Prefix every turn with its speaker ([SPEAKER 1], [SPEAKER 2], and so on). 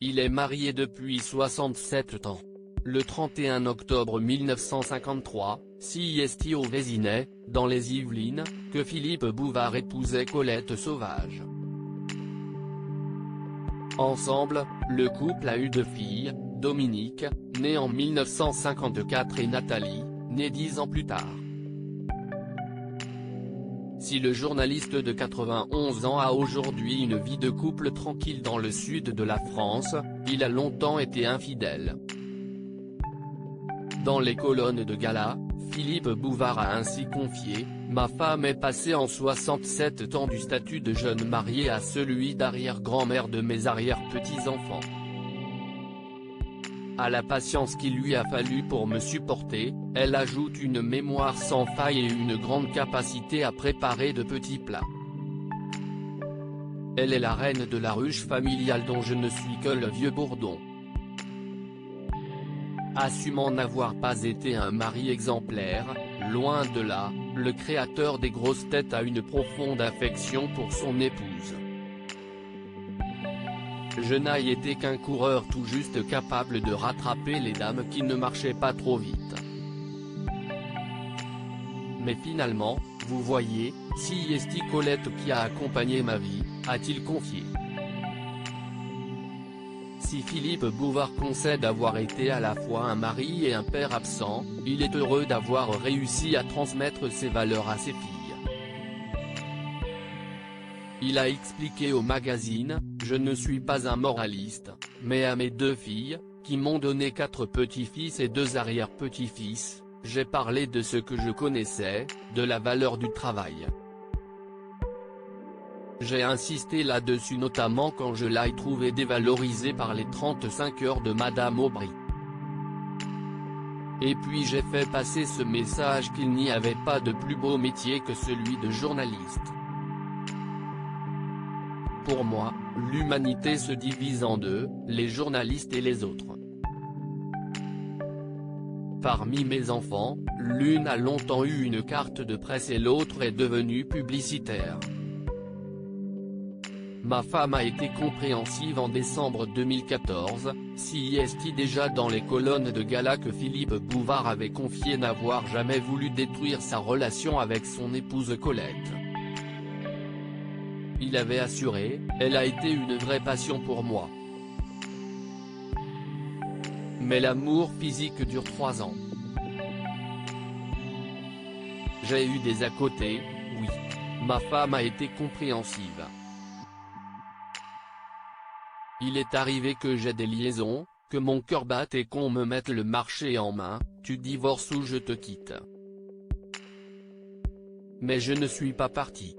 [SPEAKER 1] Il est marié depuis 67 ans. Le 31 octobre 1953, c'est au Vésinet, dans les Yvelines, que Philippe Bouvard épousait Colette Sauvage. Ensemble, le couple a eu 2 filles, Dominique, née en 1954 et Nathalie, née 10 ans plus tard. Si le journaliste de 91 ans a aujourd'hui une vie de couple tranquille dans le sud de la France, il a longtemps été infidèle. Dans les colonnes de gala, Philippe Bouvard a ainsi confié « Ma femme est passée en 67 ans du statut de jeune mariée à celui d'arrière-grand-mère de mes arrière-petits-enfants. À la patience qu'il lui a fallu pour me supporter, elle ajoute une mémoire sans faille et une grande capacité à préparer de petits plats. Elle est la reine de la ruche familiale dont je ne suis que le vieux bourdon. » Assumant n'avoir pas été un mari exemplaire, loin de là, le créateur des grosses têtes a une profonde affection pour son épouse. Je n'ai été qu'un coureur tout juste capable de rattraper les dames qui ne marchaient pas trop vite. Mais finalement, vous voyez, c'est Colette qui a accompagné ma vie, a-t-il confié. Si Philippe Bouvard concède avoir été à la fois un mari et un père absent, il est heureux d'avoir réussi à transmettre ses valeurs à ses filles. Il a expliqué au magazine « Je ne suis pas un moraliste, mais à mes 2 filles, qui m'ont donné 4 petits-fils et 2 arrière-petits-fils, j'ai parlé de ce que je connaissais, de la valeur du travail. J'ai insisté là-dessus notamment quand je l'ai trouvé dévalorisé par les 35 heures de Madame Aubry. Et puis j'ai fait passer ce message qu'il n'y avait pas de plus beau métier que celui de journaliste. Pour moi, l'humanité se divise en 2, les journalistes et les autres. Parmi mes enfants, l'une a longtemps eu une carte de presse et l'autre est devenue publicitaire. Ma femme a été compréhensive en décembre 2014, c'est déjà dans les colonnes de gala que Philippe Bouvard avait confié n'avoir jamais voulu détruire sa relation avec son épouse Colette. Il avait assuré « Elle a été une vraie passion pour moi. Mais l'amour physique dure 3 ans. J'ai eu des à côté, oui. Ma femme a été compréhensive. Il est arrivé que j'ai des liaisons, que mon cœur batte et qu'on me mette le marché en main, tu divorces ou je te quitte. Mais je ne suis pas parti.